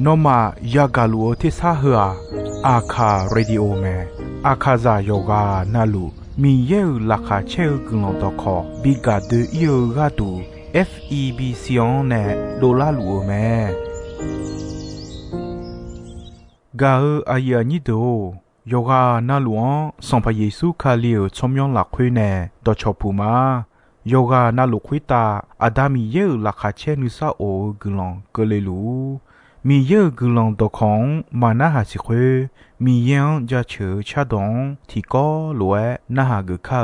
นอมายากาลูที่ซาหัวอาคาเรดิโอเมอาคาซาโยกานาลูมีเยอลักาเชลกลองตอคอบิกาเดเยกาตู FEB ซิออนเนโดลาลูเมกาอายานิโดโยกานาลูอันสัมพเยซูคาเลียวชมยองลักคุยเนดอชอปูมาโยกานาลูคุยตาอาดามีเยอลักาเชนุซาโอกลองกเลลูมีเยอะกลองตอของมานาหาสิควมียังจะเชื่อชาดงที่ก็รวยนาหากข้า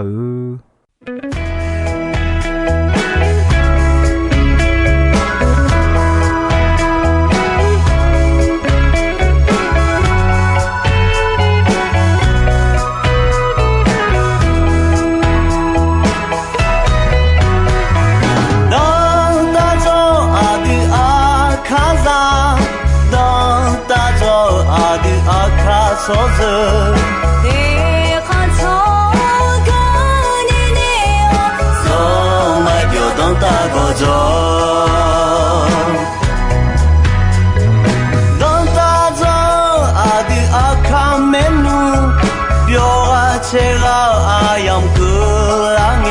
说着，你看从个你你我，从来就当大个着，当大着阿的阿卡梅努，表阿切拉阿样个啷个。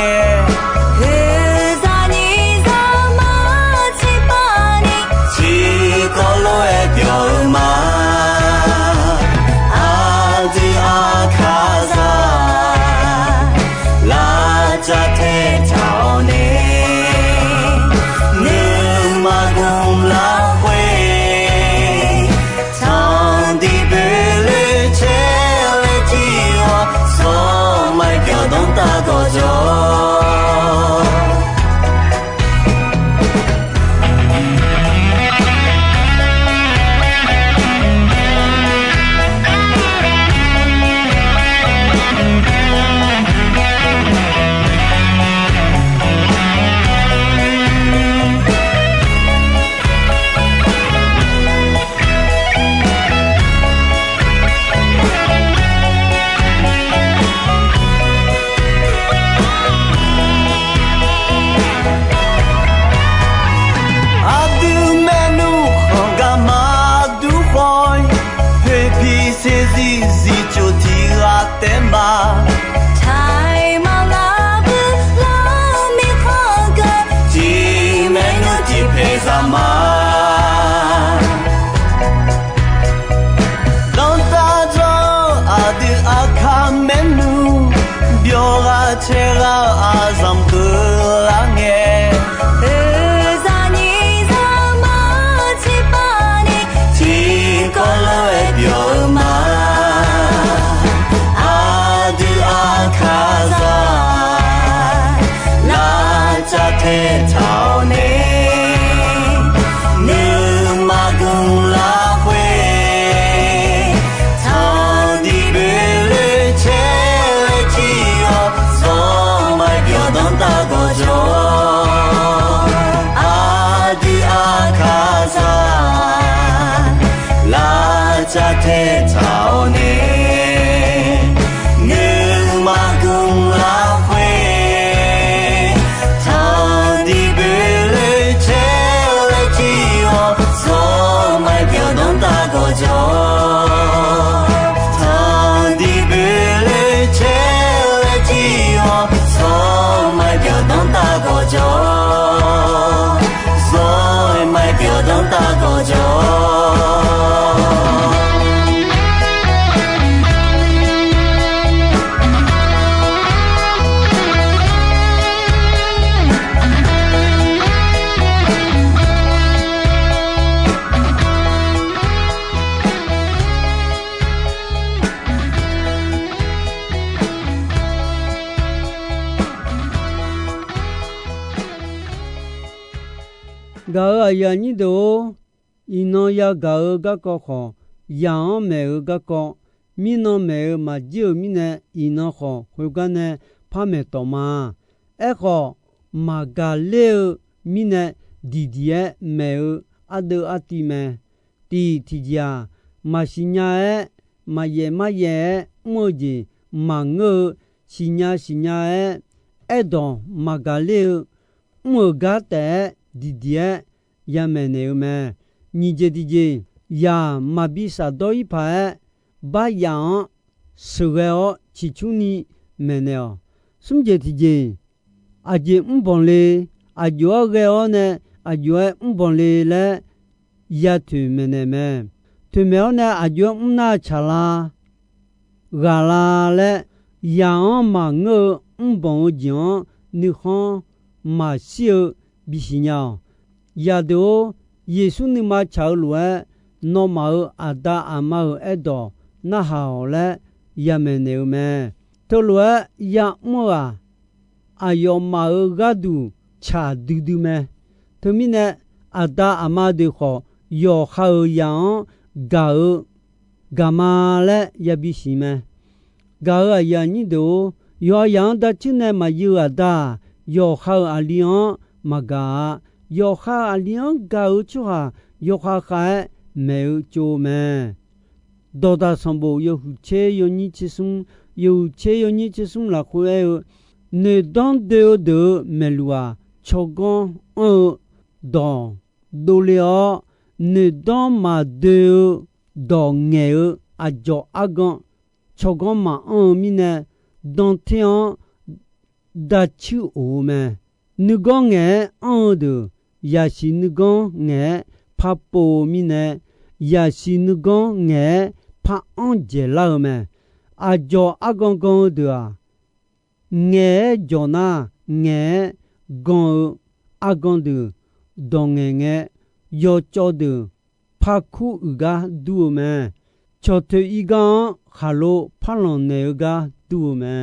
ga ya ni do ino ya ga ga ko kho ya me ga ko mi no me ma ji mi ne ino kho hu ga ne pa me to ma e kho ma ga le mi ne di die me adu ati me ti ti ja ma sinya e ma ye mo ji ma ngo sinya e don ma ga le mo ga te di die ya me ne me ni je di je ya ma bi sa do i pa ba ya su ge o chi chu ni me ne o sum je di je a je bon le a jo ge o ne a jo bon le ya tu me ne me tu me o ne a jo na cha la ga la le ya ma ngo bon jian ni hon ma xiu bi xi nya ya do yesu ni ma chao lu no ma ada ama edo na ha le ya me ne me to lu ya mo ayo ma ga du cha du du me to mi ne ada ama de ho yo ha ya ga ma le ya bi xi me ga ya ni do yo yang da chi ne ma yu ada yo ha a lion ma ga yo ha a lion ga u chu ha yo ha ka me u chu me do da som bo yo hu che yo ni chi sum la khu ne don de me lua chogon don do le ne don ma de do nge a jo agon chogon ma mi ne don tian da chu o me nu gong nge de ya shi nu gong nge pa po mi ne ya shi nu gong nge pa on je la me a jo agon gong de nge jo na nge gong agon de dong nge yo cho de pa khu ga du me cho te i ga halo pa lon ne ga du me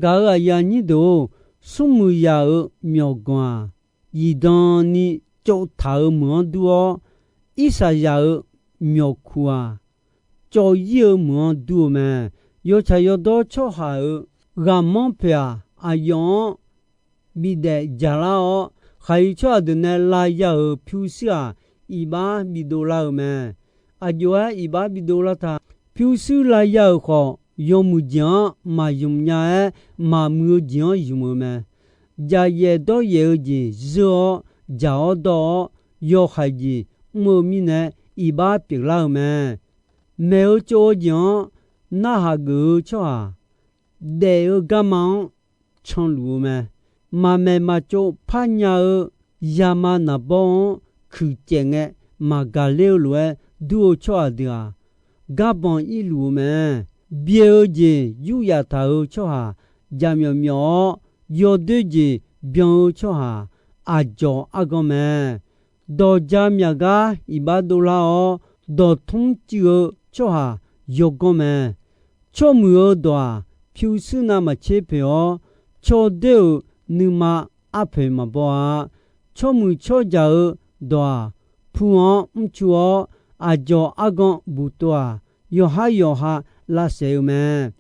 ga ya ni do sum mu ya myo gwa yi don ni chou ta mo du o i sa ya myo khu a cho yi mo du me yo cha yo do cho ha ga mon pia a yon bi de ja la o khai cho de ne la ya phu sia i ba bi do la me a jo i ba bi do la ta phu su la ya kho yo mu jian ma yum nya ma mu jian yum me ja ye do ye ji zo ja o do yo hai ji mo mi ne i ba pi la me me o cho jian na ha gu cho a de o ga ma chon lu me ma me ma cho pa nya ya ma na bon khu chen e ma ga le lu du cho a dia ga bon i lu me bie ji yu ya ta cho ha ja myo myo yo de ji bian cho ha a jo a go me do ja mya ga i ba do la o do thung chi cho ha yo go me cho mu do phu su na ma che pe o cho de nu ma a pe ma bo a cho mu cho ja do phu o chu o a jo a go bu to yo ha la se me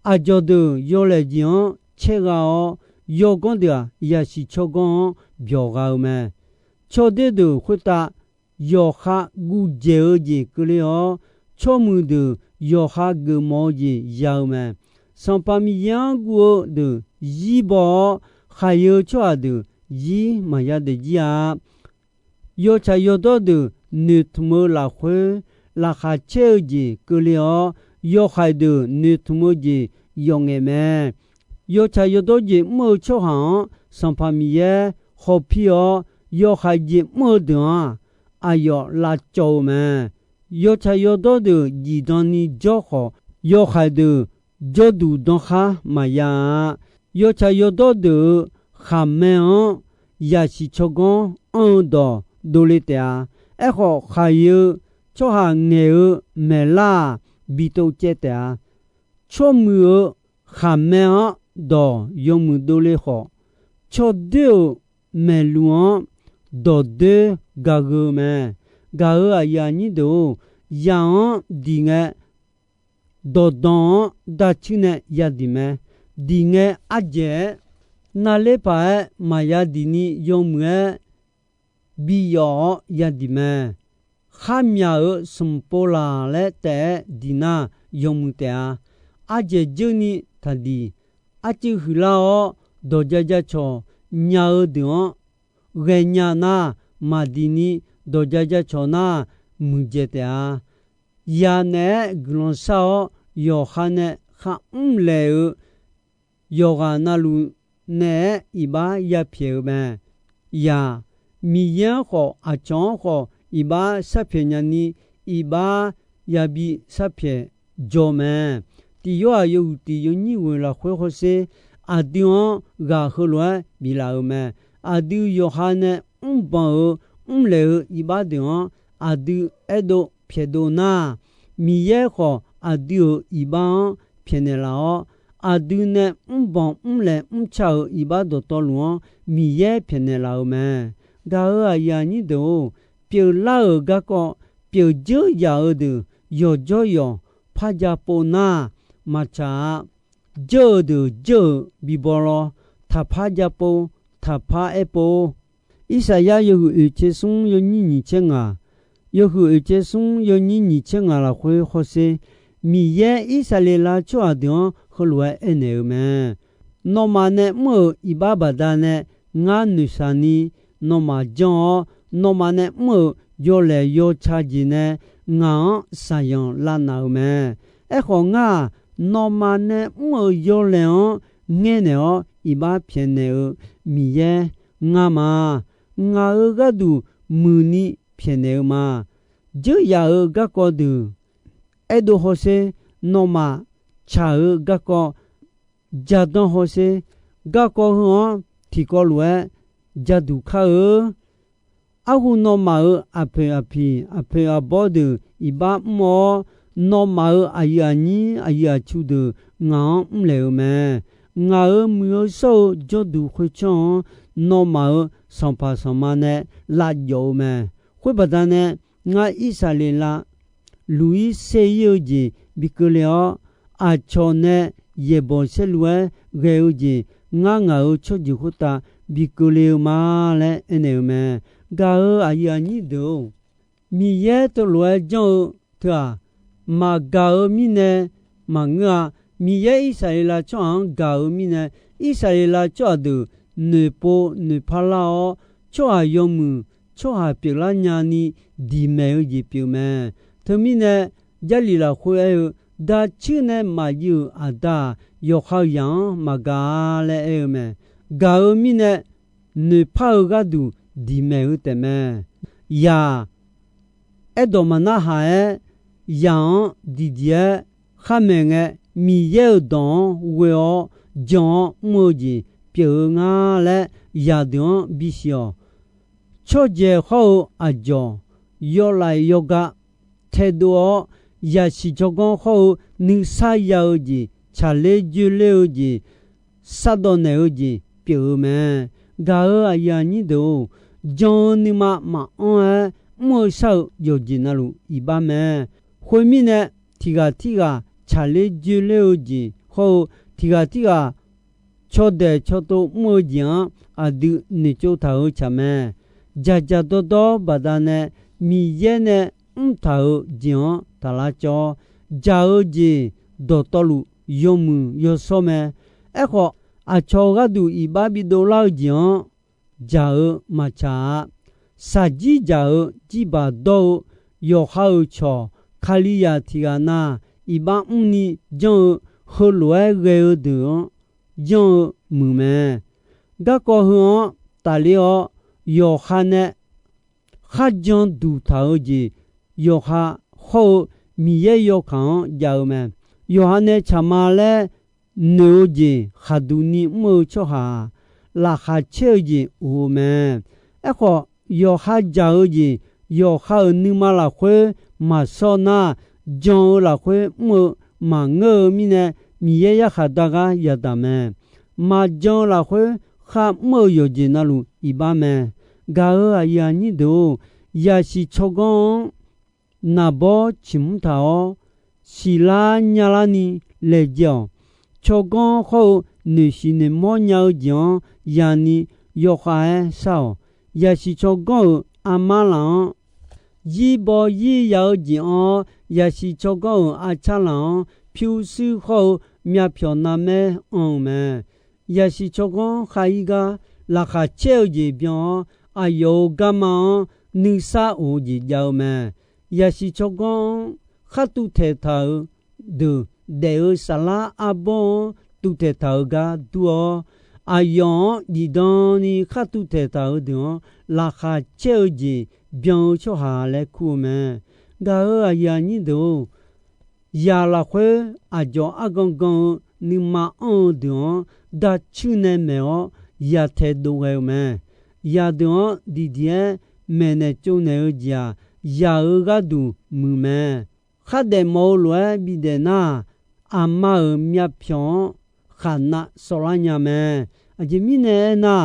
a jo de yo le jian che ga o yo gon de ya shi cho gon byo ga me cho de hu ta yo ha gu je ji ku le o cho mu de yo ha gu mo ji ya me sans pas mi yang gu de yi bo ha yo cho de yi ma ya de ji a yo cha yo do de ne tmo la hu la ha che ji ku le o yo ha de ne tmo ji yong e me yo cha yo do ji mo cho ha sans pas mi ye ho pi o yo ha ji mo de a yo la cho me yo cha yo do de ji don ni jo ho yo ha de jo du don ha ma ya yo cha yo do de ha me o ya shi cho gon on do le ta e ho ha yo cho ha nge me la bi to che ta cho mu ha me o do yo mu do le ho cho de me luan do de ga ge me ga a ya ni do ya di nge do don da chi ne ya di me di nge a je na le pa ma ya di ni yo mu bi yo ya di me kha mya sum po la le te di na yo mu te a je je ni ta di a chi hu la o do ja ja cho nya de ge nya na မာဒီနီဒေါ်ကြကြချောနာမူဂျေတယာယာနဲဂလွန်ဆောယောခနဲခလေယောဂာနာလူနဲဤဘာယပြေမဲယာမီယခောအချောခောဤဘာဆဖေညာနီဤဘာယဘီဆဖေဂျိုမဲတီယောအယုတီယညိဝလာခွေခောစေအဒီယဂါခလွဲဘီလာမဲအဒီယောဟာနဲဘောလေဤဘာဒီယအဒီအဒိုဖေဒိုနာမီယခောအဒီယဤဘာဖေနေလာအဒုနဲ့ဘောလေချောဤဘာဒိုတော်လွန်မီယဖေနေလာမဲဂါအယာညိဒိုပြေလာဂကောပြေဂျေယာဒူယောဂျောယောဖာဂျာပိုနာမချာဂျောဒူဂျောဘီဘောလောထဖာဂျာပိုထဖာအပိုဣစာယာယဟုအချေဆုံယညိညိချေငါယဟုအချေဆုံယညိညိချေငါလာခွေခောစေမီယေဣစာလေလာချွာဒွန်ခလွယ်အနေမဲနောမနဲ့မို့ဣဘဘာဒနဲ့ငါနုစာနီနောမဂျောနောမနဲ့မို့ယောလေယောချာဂျီနဲ့ငါဆာယံလာနာမဲအခုငါနောမနဲ့မို့ယောလေငဲနေဣဘဖြစ်နေမီယေငါမငါကဒူမူနီဖြစ်နေမှာဂျေယာကကောဒူအဲ့ဒိုဟိုစေနောမချာဂကောဂျာဒွန်ဟိုစေဂကောဟွန်တီကောလွဲဂျာဒူခါအခုနောမအဖေအဘောဒူဣဘမောနောမအယာနီအယာချူဒူငေါမလေမဲငါမျိုးဆိုဂျိုဒူခွချွန်နောမဆောင်ပါဆောင်မနဲ့လာယိုမဲခွေပဒနဲ့ငါဣစာလေလာလူဤစေယုဂျီဘီကလျောအချောနဲ့ယေဘောဆလွဲဂေယုဂျီငါချွတ်ဂျီခုတာဘီကလျေမာလဲအနေမဲဂါအယာနီဒိုမီယေတလွဲကြောင့်သာမာဂါမီနဲမငါမီယေဣစာလေလာချွန်ဂါမီနဲဣစာလေလာချွတ်ဒူနေပိုနေဖလာချွတ်ယုံမူချွတ်ဟာပြေလာညာနီဒီမဲဂျီပြမဲသမီနဲ့ဂျလီလာခွေဒါချီနဲ့မာယူအဒါယောခယံမဂါလဲအဲမဲဂါမီနဲ့နေဖောဂဒူဒီမဲဥတမဲယာအဒိုမနာဟာယံဒီဒီခမဲငဲမီယေဒွန်ဝေောဂျွန်မိုဂျီပြေငါလဲယာဒွန်ဘီရှောချောဂျေခေါအဂျွန်ယောလိုက်ယောဂထေဒိုယာရှိချောကောခေါနိဆာယောဂျီချာလေဂျူလေဂျီဆာဒိုနေဂျီပြေမဲဂါအယာနီဒိုဂျွန်နီမအောမောဆောယောဂျီနာလူဣဘမဲခွေမီနဲ့တီဂါချာလေဂျူလေဂျီခေါတီဂါချောဒေချောတိုမောဂျီအဒူနေချိုထာဝချမဲဂျာဂျာတိုတိုဘာဒနဲ့မီယေနဲ့ထာဝဂျီတလာချောဂျာဂျီဒိုတိုလူယုံမူယောဆောမဲအခုအချောကဒူဣဘဘီဒိုလာဂျီဂျာမချာစာဂျီဂျာဂျီဘာဒိုယောဟာချောခါလီယာတီဂာနာဣဘအုန်နီဂျွန်ဟိုလွဲဂေဒူဂျွန်မူမဲဂကောဟွန်တာလီယောဟာနဲခါဂျွန်ဒူထာဝဂျီယောဟာဟိုမီယေယောခံဂျာမဲယောဟာနဲချမာလဲနိုဂျီခါဒူနီမိုချောဟာလာခါချေဂျီဦးမဲအခုယောဟာဂျာဂျီယောဟာနီမလာခွေမဆောနာဂျွန်လာခွေမငေမီနဲမီယေယခါဒါဂါယဒမဲမဂျွန်လာခွေခါမိုယောဂျီနာလူဣဘမဲဂါအယာနီဒိုယာရှိချောကွန်နာဘောချင်တာစီလာညာလာနီလေကြောင်ချောကွန်ခေါနေရှိနေမောညောကြောင်ယာနီယောခါဆောယာရှိချောကွန်အမလောင်ยีဘောยีယောဂျင်ယာရှိချောကွန်အချလောင်ဖြူစုခေါမြဖြောနာမဲအောင်မဲယာရှိချောကွန်ခါဤကလာခါချေဂျီပြော ယောဂမောနိစာအိုကြီးကြောမဲယစီချောကောခတ်တုထေထာဒုဒေဆလာအဘောတုထေထာကဒူအယောဒီဒန်နီခတ်တုထေထာဒူလာခါချေကြီးပြောင်းချောဟာလဲခုမဲဂါအယာညိဒိုယာလာခွေအကြောအကောင်ကောင်နိမအောဒွန်ဒါချူနေမေောယာထေဒိုဝဲမဲယာဒွန်ဒီဒီယမဲနေကျုံနေကြယာဂါဒူမူမဲခတ်ဒေမောလွယ်ဘီဒေနာအမမြတ်ဖြောခနာဆောလာညာမဲအဂျမီနေနာ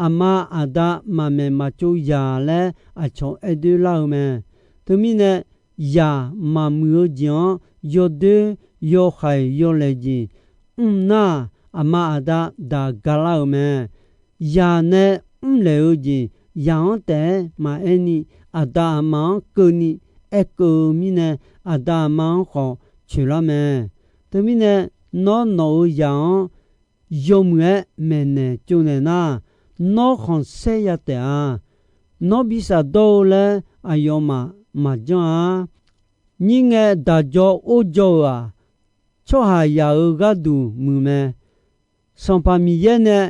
အမအဒမမေမချိုယာလဲအချောအဒူလောက်မဲသူမီနေယာမမူဂျောယောဒေယောခိုင်ယောလေကြီးနာအမအဒဒါဂလောက်မဲယာနေလေကြီးယာတဲ့မအနီအဒါမောင်ကုနီအကူမီနေအဒါမောင်ခေါ်ချူလာမဲတမီနေနောနောယောင်ယုံငဲမဲနေကျုံနေနာနောခွန်ဆေရတဲ့နောဘီစာဒိုလေအယောမမကြွာညင်းငဲဒါကြောအိုကြောချောဟာယာဂဒူမူမဲစံပါမီရဲ့နဲ့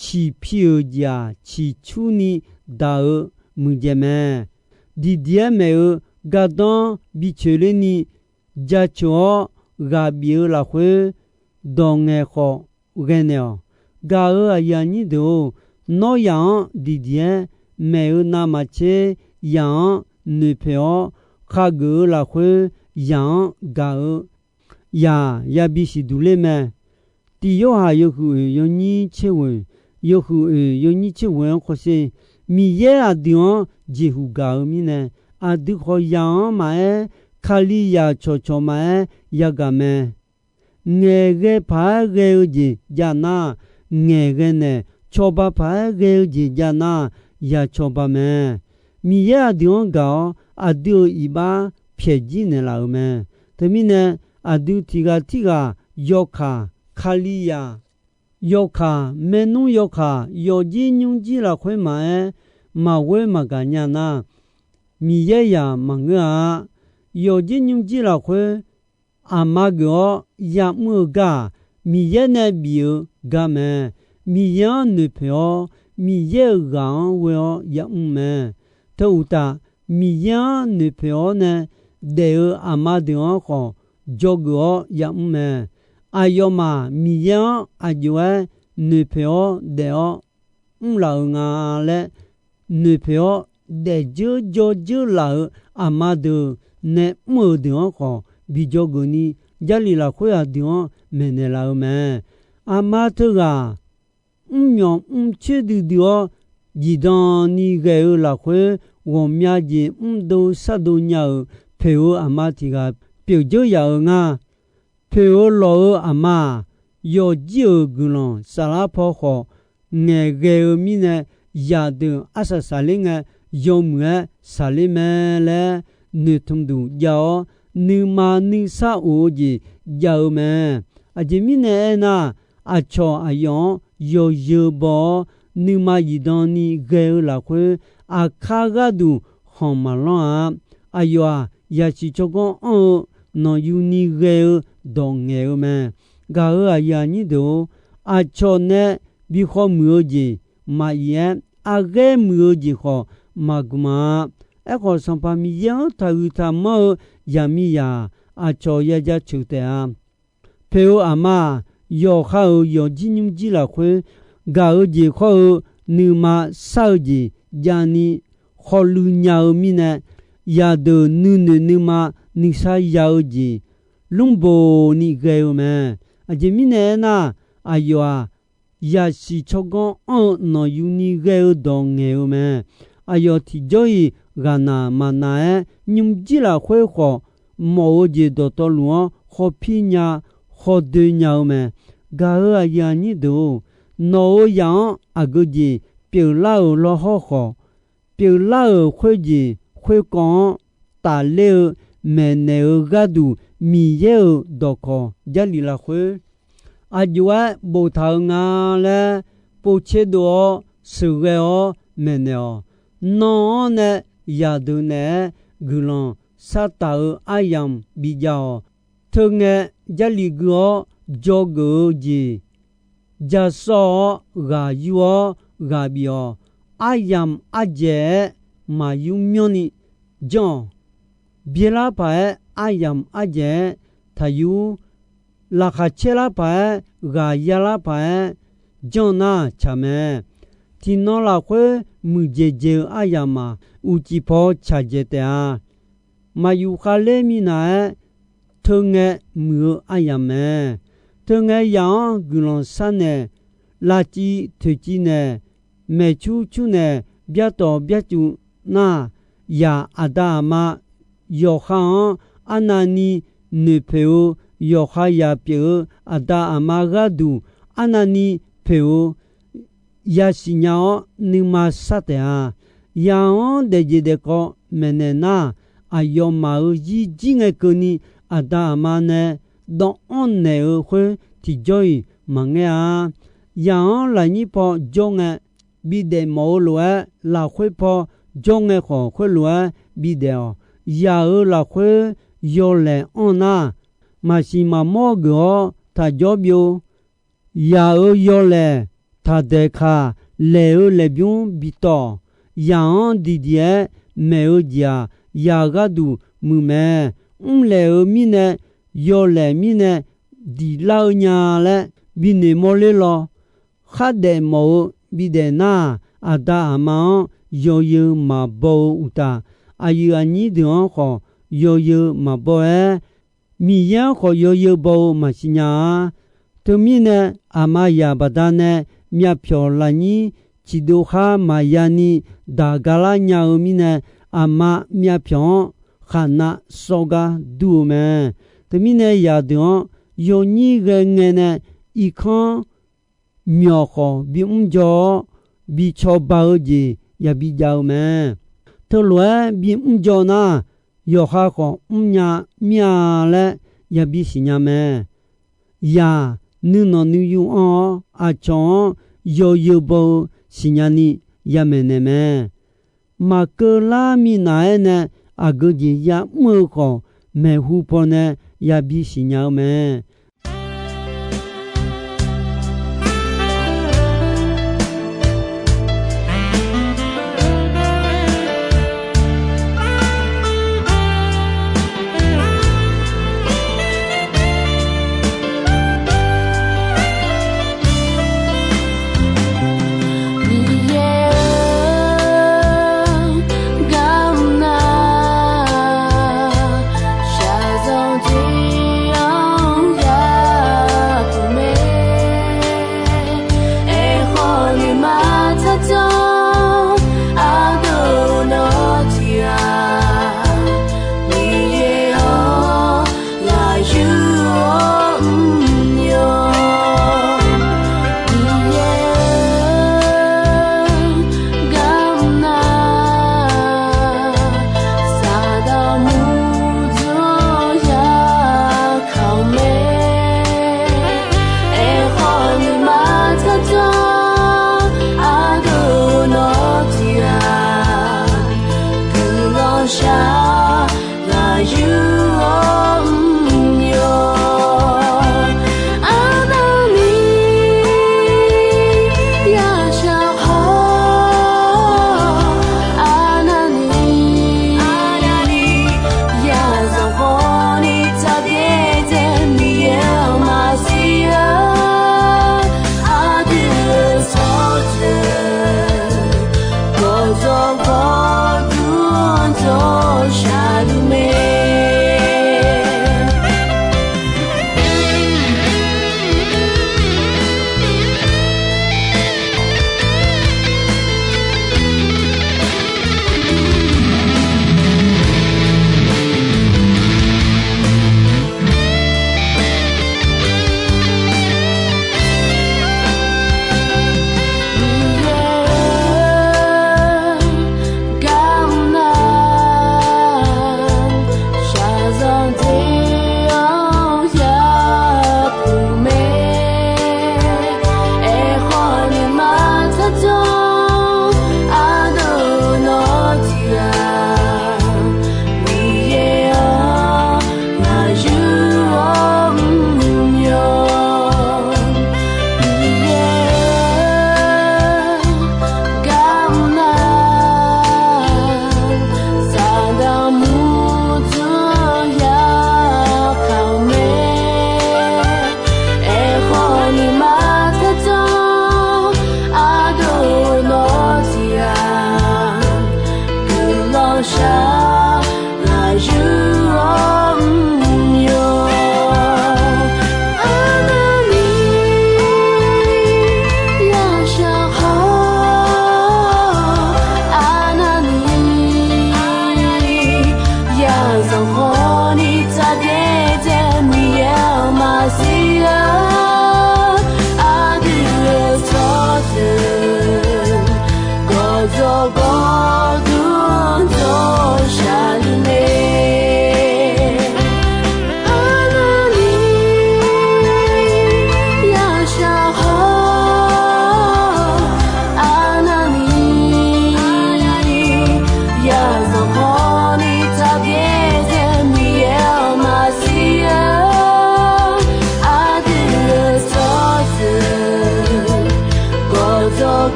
ချီဖြူကြချီချူနီဒါမူဂျမဲဒီဒီယမဲဂါဒွန်ဘီချေလနီဂျာချောဂါဘီလာခွေဒေါငဲခေါဂဲနေဂါအယာနီဒိုနောယံဒီဒီယမဲနာမချေယံနေဖေောခါဂူလာခွေယံဂါယာဘီစီဒူလေမဲတီယောဟာယခုယောညီချေဝင်ယခုယောညီချေဝင်ခေါ်စေမီရဲအဒီယွန်ဂျေဟူဂါမီနေအဒုခေါ်ယံမဲခါလီယာချောချောမဲယဂမဲငေゲဖာဂေဂျီဂျာနာငေゲနေချောပါဖာဂေဂျီဂျာနာယာချောပါမဲမီရဲအဒီယွန်ဂါအဒုဤပါဖြေကြီးနေလာမဲသမီးနေအဒုတီဂယောခါခါလီယာယောခါမေနုယောခါယောကြီးညုံကြီးလာခွဲမှာမဝဲမကညာနာမီရဲယာမငါယောကြီးညုံကြီးလာခွဲအမကောယမှုကမီရဲနေဘီဂမဲမီယန်နဖေောမီရဲကောင်ဝေယမဲတူတာမီယန်နဖေောနေဒေအမဒေောခေါ်ဂျောဂောယမဲအယောမမီယန်အကျွဲနေဖေောဒေောလောငါလဲနေဖေောဒေဂျိုဂျိုဂျူလာအမဒူနေမိုဒေောခေါ်ဘီဂျိုဂနီဂျာလီလာခွေအဒေောမဲနေလာမဲအမတူကညောချေဒီဒေောဂျီဒန်နီဂေလာခွေဝမြဂျီဒိုဆဒူညာဖေောအမတီကပြုတ်ကြရငါဖေောလောအမယောဂျီဂူလွန်ဆလာဖောခေါ်ငေဂေမီနေယာဒူအဆဆလင်းငယုံငဲဆလီမဲလဲနေထုံဒူယောနီမာနီဆာအိုကြီးယောမဲအဂျီမီနေနာအချောအယောယောယောဘောနီမာယီဒန်နီဂေလာခွေအခါဂဒူဟောမလောအယောယာချီချောကွန်နော်ယူနီဂေဒေါငဲမဲဂါအယာနီဒိုအချောနေဘီခေါမျိုးကြီးမယဲအဂဲမျိုးကြီးခေါ်မဂမာအခုစံပါမီယတာဝီတာမောယာမီယာအချောရကြချူတဲ့ဖေယအမယောခါယောဂျင်းညကြီးလာခွေဂါကြီးခေါ်နီမဆောက်ကြီးဂျာနီခေါ်လူညာမီနေယာဒိုနုနုမနိစာယောကြီးလုံဘိုနီဂေမဲအဂျမီနေနာအယောယာစီချောကွန်နော်ယူနီဂေဒေါငဲမဲအယောတီဂျိုီဂနာမနာညုံဂျီလာခွေခေါ်မောဂျီဒိုတိုလွန်ခေါ်ပညာခေါ်ဒညောမဲဂါအယာနီဒိုနောယံအဂကြီးပြလာလောခေါ်ပြလာခွေကြီးခွေကွန်တာလေမဲနေဂဒူမီယေဒေါခေါ်ဂျလီလာခွေအကျွဲဘူထောင်ငါလဲပူချေဒိုဆူဂေော me neo no ne ya du ne gulon sa ta ayam bi jao thung ne jali go jogo ji ja so ga yu ga bio ayam aje ma yu myo ni jon biela pa ayam aje tayu la kha chela pa ga yala pa jona chame tino la kwe mujeje ayama uchi po chajete a mayu khale mina thunge mu ayame thunge yang gulon sane la chi thuchi ne me chu chu ne bya to bya chu na ya adama yo khan anani ne pheo yo kha ya pye ada amaga du anani pheo ya sinya ni ma sate a ya de je de ko menena ayo ma ji jinge koni ada amane don on ne khwe ti joy mangea ya la ni po jonge bi de mo lo la khwe po jonge kho khwe lo bi de ya la khwe yo le ona ma si ma mo go ta jobyo ya yo le ta de kha le bion bito ya didie me dia ya ga du mu me le mine yo le mine di la nya le bi ne mo le lo kha de mo bi de na ada ama yo yo ma bo uta ayu ani de kho yo yo ma bo mi yan kho yo yo bo ma sinya to mi ne ama ya badane mya phyo la ni chi do kha ma ya ni da ga la nya mi ne ama mya phyo khana soga du me to mi ne ya de yo ni ge nge ne I khan myo kho bi jo bi cho ba ji ya bi jao me to lo bi jo na yo kha kho nya mya le ya bi sinya me ya nu no nu yu a chon yo yo bo sinya ni ya me ne me ma ke la mi na ne a go ji ya mu kho me hu po ne ya bi sinya me Hãy subscribe cho kênh Ghiền Mì Gõ để không bỏ lỡ Sao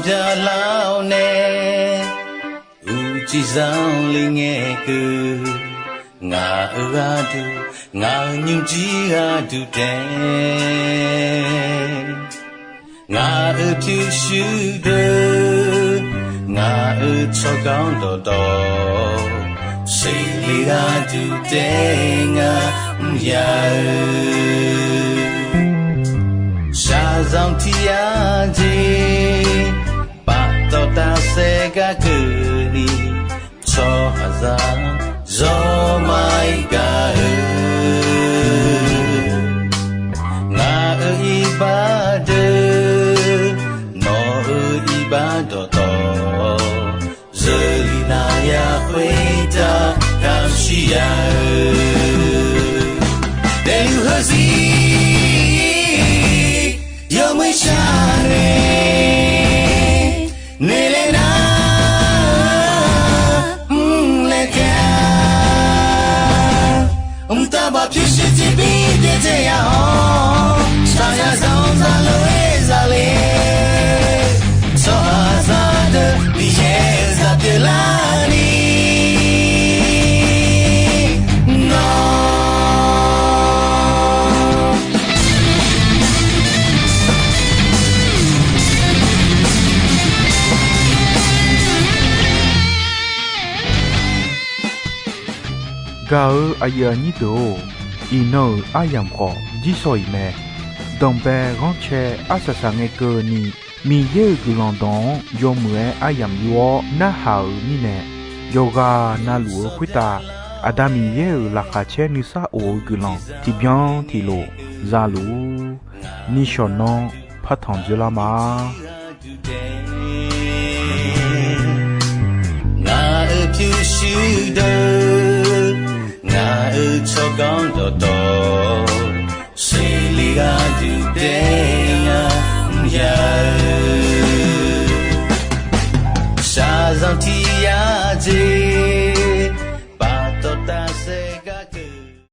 bia lao nè chỉ sang linh nghe cứ ngà ơ du ngà nhung chi du đen ngà ơ phiêu shu đơ ngà ơ cho cao đỏ đỏ xây li du đen ya sa dòng thia gì ta sẽ cả cứ đi cho ra gió mai cả ngà ơi ba đơ nó ơi ba đỏ đỏ giờ đi na ya quê ta cảm xí ya để hứa gì giờ mới xa Nelena leka ta ba phiêu shi ti bi de te ya ho sa ya zong za le so za de bi ye za de la ni Gao ayani do ino ayam ko jisoi me dombe gonche asasang eko ni mi ye gulondon yomue ayam yo na hao ni ne yoga na luo kwita adami ye la khache ni sa o gulon ti bien ti lo za lu ni shonon phathon jula ma na phiêu shu đơ ngà cho con đỏ đỏ xây li du đen ya